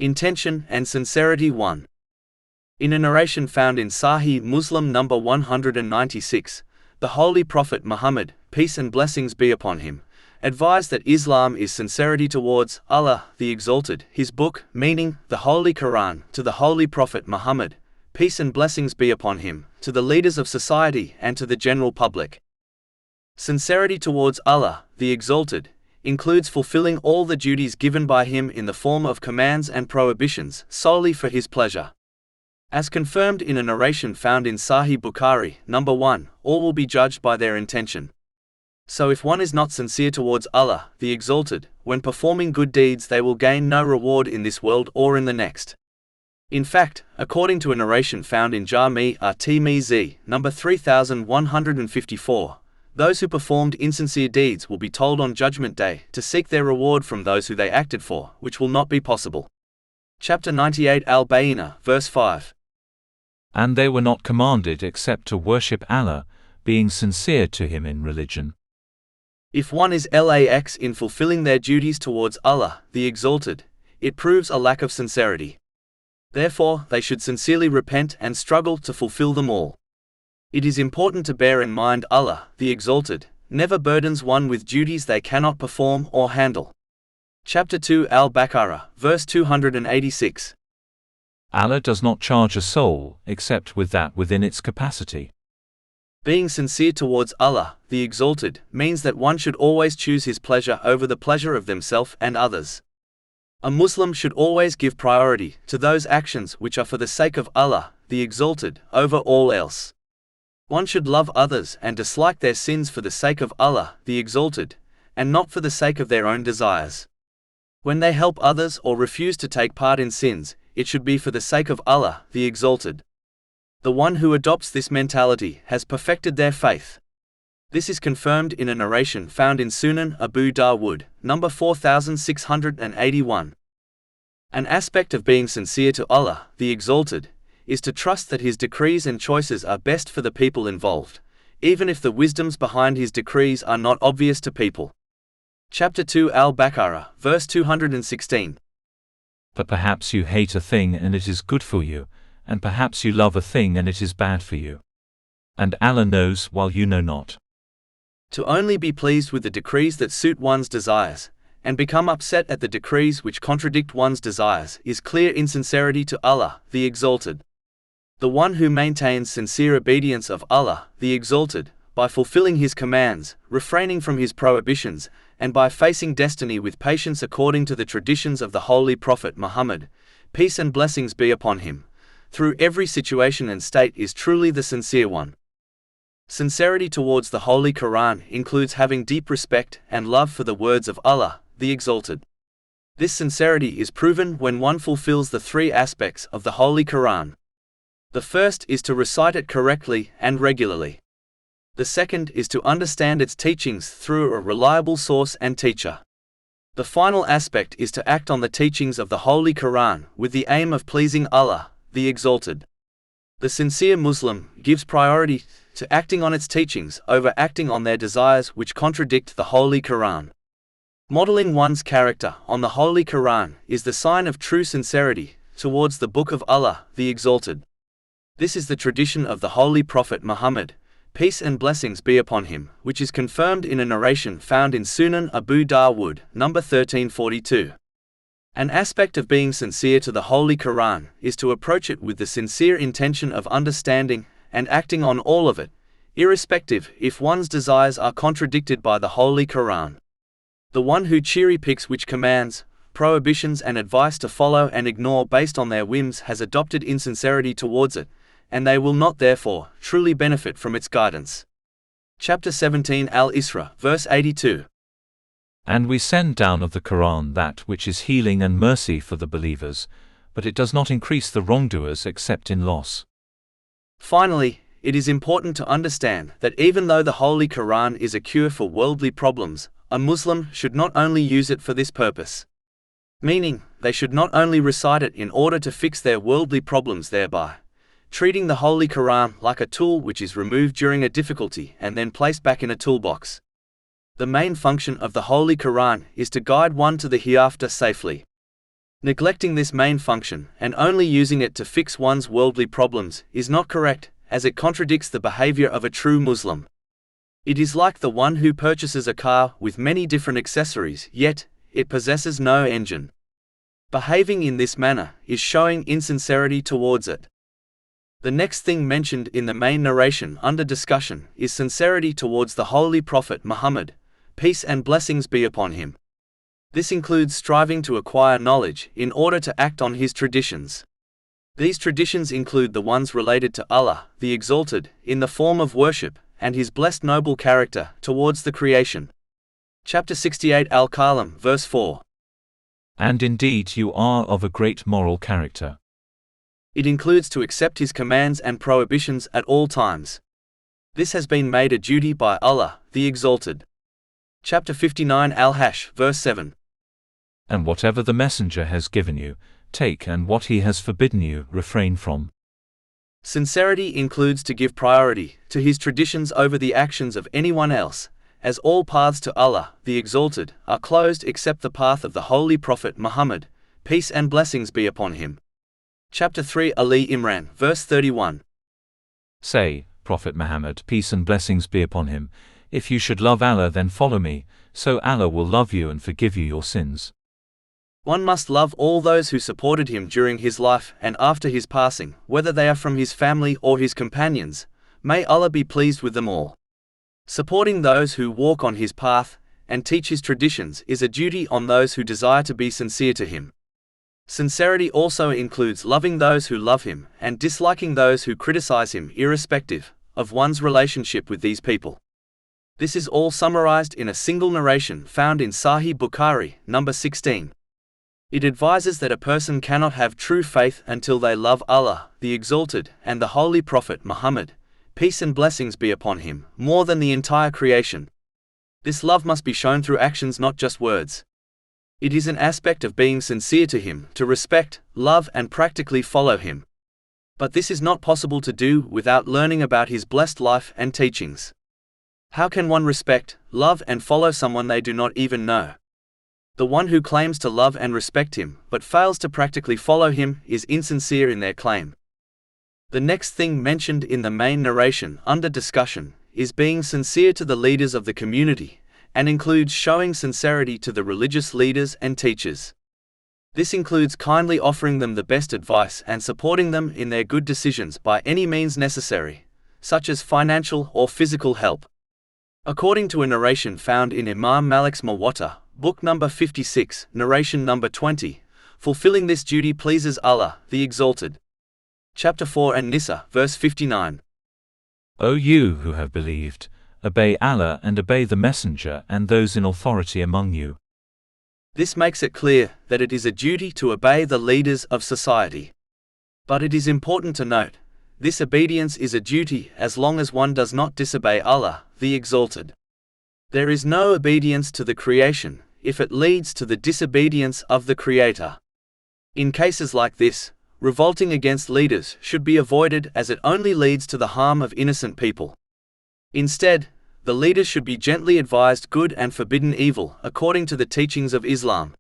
Intention and Sincerity 1. In a narration found in Sahih Muslim number 196, the Holy Prophet Muhammad, peace and blessings be upon him, advised that Islam is sincerity towards Allah, the Exalted, His book, meaning the Holy Quran, to the Holy Prophet Muhammad, peace and blessings be upon him, to the leaders of society and to the general public. Sincerity towards Allah, the Exalted, includes fulfilling all the duties given by Him in the form of commands and prohibitions solely for His pleasure. As confirmed in a narration found in Sahih Bukhari, number 1, all will be judged by their intention. So if one is not sincere towards Allah, the Exalted, when performing good deeds they will gain no reward in this world or in the next. In fact, according to a narration found in Jami'a number 3154, those who performed insincere deeds will be told on Judgment Day to seek their reward from those who they acted for, which will not be possible. Chapter 98 Al-Bayyinah, verse 5. And they were not commanded except to worship Allah, being sincere to Him in religion. If one is lax in fulfilling their duties towards Allah, the Exalted, it proves a lack of sincerity. Therefore, they should sincerely repent and struggle to fulfill them all. It is important to bear in mind Allah, the Exalted, never burdens one with duties they cannot perform or handle. Chapter 2 Al-Baqarah, verse 286. Allah does not charge a soul except with that within its capacity. Being sincere towards Allah, the Exalted, means that one should always choose His pleasure over the pleasure of themselves and others. A Muslim should always give priority to those actions which are for the sake of Allah, the Exalted, over all else. One should love others and dislike their sins for the sake of Allah, the Exalted, and not for the sake of their own desires. When they help others or refuse to take part in sins, it should be for the sake of Allah, the Exalted. The one who adopts this mentality has perfected their faith. This is confirmed in a narration found in Sunan Abu Dawud, number 4681. An aspect of being sincere to Allah, the Exalted, is to trust that His decrees and choices are best for the people involved, even if the wisdoms behind His decrees are not obvious to people. Chapter 2 Al-Baqarah, verse 216. But perhaps you hate a thing and it is good for you, and perhaps you love a thing and it is bad for you. And Allah knows while you know not. To only be pleased with the decrees that suit one's desires, and become upset at the decrees which contradict one's desires, is clear insincerity to Allah, the Exalted. The one who maintains sincere obedience of Allah, the Exalted, by fulfilling His commands, refraining from His prohibitions, and by facing destiny with patience according to the traditions of the Holy Prophet Muhammad, peace and blessings be upon him, through every situation and state is truly the sincere one. Sincerity towards the Holy Quran includes having deep respect and love for the words of Allah, the Exalted. This sincerity is proven when one fulfills the three aspects of the Holy Quran. The first is to recite it correctly and regularly. The second is to understand its teachings through a reliable source and teacher. The final aspect is to act on the teachings of the Holy Quran with the aim of pleasing Allah, the Exalted. The sincere Muslim gives priority to acting on its teachings over acting on their desires which contradict the Holy Quran. Modeling one's character on the Holy Quran is the sign of true sincerity towards the Book of Allah, the Exalted. This is the tradition of the Holy Prophet Muhammad, peace and blessings be upon him, which is confirmed in a narration found in Sunan Abu Dawud, number 1342. An aspect of being sincere to the Holy Quran is to approach it with the sincere intention of understanding and acting on all of it, irrespective if one's desires are contradicted by the Holy Quran. The one who cherry-picks which commands, prohibitions and advice to follow and ignore based on their whims has adopted insincerity towards it, and they will not therefore truly benefit from its guidance. Chapter 17 Al-Isra, verse 82. And we send down of the Quran that which is healing and mercy for the believers, but it does not increase the wrongdoers except in loss. Finally, it is important to understand that even though the Holy Quran is a cure for worldly problems, a Muslim should not only use it for this purpose. Meaning, they should not only recite it in order to fix their worldly problems thereby, treating the Holy Quran like a tool which is removed during a difficulty and then placed back in a toolbox. The main function of the Holy Quran is to guide one to the hereafter safely. Neglecting this main function and only using it to fix one's worldly problems is not correct, as it contradicts the behavior of a true Muslim. It is like the one who purchases a car with many different accessories, yet it possesses no engine. Behaving in this manner is showing insincerity towards it. The next thing mentioned in the main narration under discussion is sincerity towards the Holy Prophet Muhammad, peace and blessings be upon him. This includes striving to acquire knowledge in order to act on his traditions. These traditions include the ones related to Allah, the Exalted, in the form of worship, and his blessed noble character towards the creation. Chapter 68 Al-Kalam, verse 4. And indeed you are of a great moral character. It includes to accept his commands and prohibitions at all times. This has been made a duty by Allah, the Exalted. Chapter 59 Al-Hash, verse 7. And whatever the messenger has given you, take, and what he has forbidden you, refrain from. Sincerity includes to give priority to his traditions over the actions of anyone else, as all paths to Allah, the Exalted, are closed except the path of the Holy Prophet Muhammad, peace and blessings be upon him. Chapter 3 Ali Imran, verse 31. Say, Prophet Muhammad, peace and blessings be upon him, if you should love Allah then follow me, so Allah will love you and forgive you your sins. One must love all those who supported him during his life and after his passing, whether they are from his family or his companions. May Allah be pleased with them all. Supporting those who walk on his path and teach his traditions is a duty on those who desire to be sincere to him. Sincerity also includes loving those who love him and disliking those who criticize him, irrespective of one's relationship with these people. This is all summarized in a single narration found in Sahih Bukhari, number 16. It advises that a person cannot have true faith until they love Allah, the Exalted, and the Holy Prophet Muhammad, peace and blessings be upon him, more than the entire creation. This love must be shown through actions, not just words. It is an aspect of being sincere to him, to respect, love and practically follow him. But this is not possible to do without learning about his blessed life and teachings. How can one respect, love and follow someone they do not even know? The one who claims to love and respect him, but fails to practically follow him, is insincere in their claim. The next thing mentioned in the main narration under discussion is being sincere to the leaders of the community, and includes showing sincerity to the religious leaders and teachers. This includes kindly offering them the best advice and supporting them in their good decisions by any means necessary, such as financial or physical help. According to a narration found in Imam Malik's Muwatta, book number 56, narration number 20, fulfilling this duty pleases Allah, the Exalted. Chapter 4 An-Nisa, verse 59. O you who have believed, obey Allah and obey the Messenger and those in authority among you. This makes it clear that it is a duty to obey the leaders of society. But it is important to note, this obedience is a duty as long as one does not disobey Allah, the Exalted. There is no obedience to the creation if it leads to the disobedience of the Creator. In cases like this, revolting against leaders should be avoided as it only leads to the harm of innocent people. Instead, the leaders should be gently advised good and forbidden evil according to the teachings of Islam.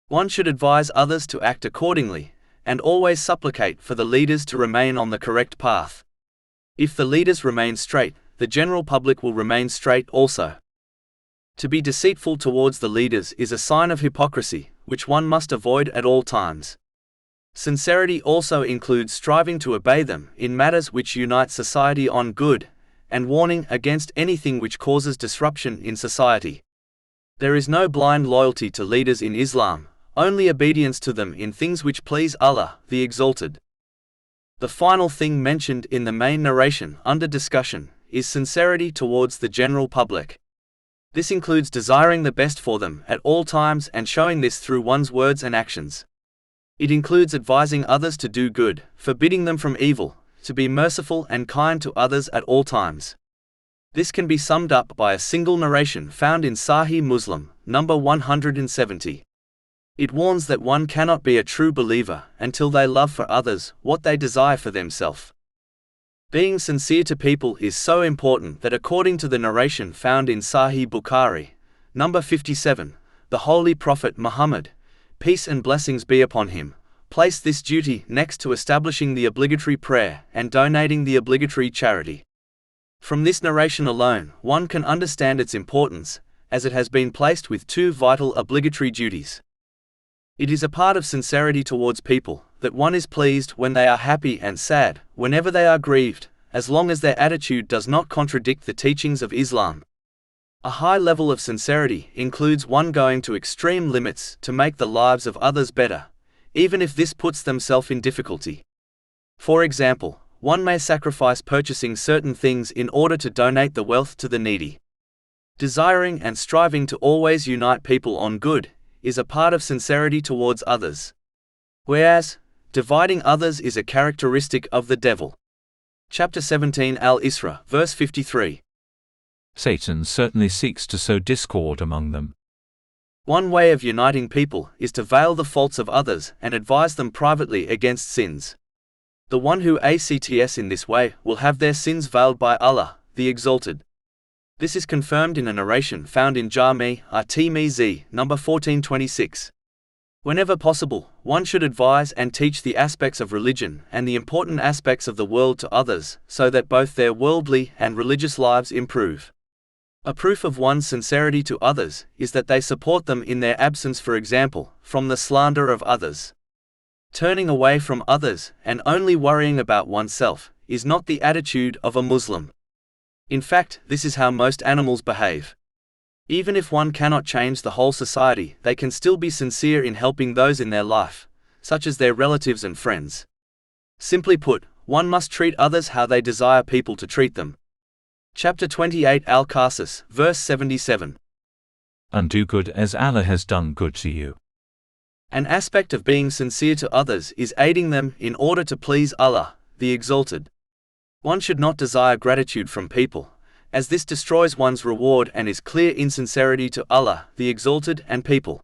One should advise others to act accordingly, and always supplicate for the leaders to remain on the correct path. If the leaders remain straight, the general public will remain straight also. To be deceitful towards the leaders is a sign of hypocrisy, which one must avoid at all times. Sincerity also includes striving to obey them in matters which unite society on good, and warning against anything which causes disruption in society. There is no blind loyalty to leaders in Islam, only obedience to them in things which please Allah, the Exalted. The final thing mentioned in the main narration under discussion is sincerity towards the general public. This includes desiring the best for them at all times and showing this through one's words and actions. It includes advising others to do good, forbidding them from evil, to be merciful and kind to others at all times. This can be summed up by a single narration found in Sahih Muslim, number 170. It warns that one cannot be a true believer until they love for others what they desire for themselves. Being sincere to people is so important that according to the narration found in Sahih Bukhari, number 57, the Holy Prophet Muhammad, peace and blessings be upon him, place this duty next to establishing the obligatory prayer and donating the obligatory charity. From this narration alone, one can understand its importance, as it has been placed with two vital obligatory duties. It is a part of sincerity towards people, that one is pleased when they are happy and sad whenever they are grieved, as long as their attitude does not contradict the teachings of Islam. A high level of sincerity includes one going to extreme limits to make the lives of others better, even if this puts themselves in difficulty. For example, one may sacrifice purchasing certain things in order to donate the wealth to the needy. Desiring and striving to always unite people on good is a part of sincerity towards others. Whereas, dividing others is a characteristic of the devil. Chapter 17 Al-Isra, verse 53. Satan certainly seeks to sow discord among them. One way of uniting people is to veil the faults of others and advise them privately against sins. The one who acts in this way will have their sins veiled by Allah, the Exalted. This is confirmed in a narration found in Jami' at-Tirmidhi, number 1426. Whenever possible, one should advise and teach the aspects of religion and the important aspects of the world to others, so that both their worldly and religious lives improve. A proof of one's sincerity to others is that they support them in their absence, for example, from the slander of others. Turning away from others and only worrying about oneself is not the attitude of a Muslim. In fact, this is how most animals behave. Even if one cannot change the whole society, they can still be sincere in helping those in their life, such as their relatives and friends. Simply put, one must treat others how they desire people to treat them. Chapter 28 Al-Qasas, verse 77. And do good as Allah has done good to you. An aspect of being sincere to others is aiding them in order to please Allah, the Exalted. One should not desire gratitude from people, as this destroys one's reward and is clear insincerity to Allah, the Exalted, and people.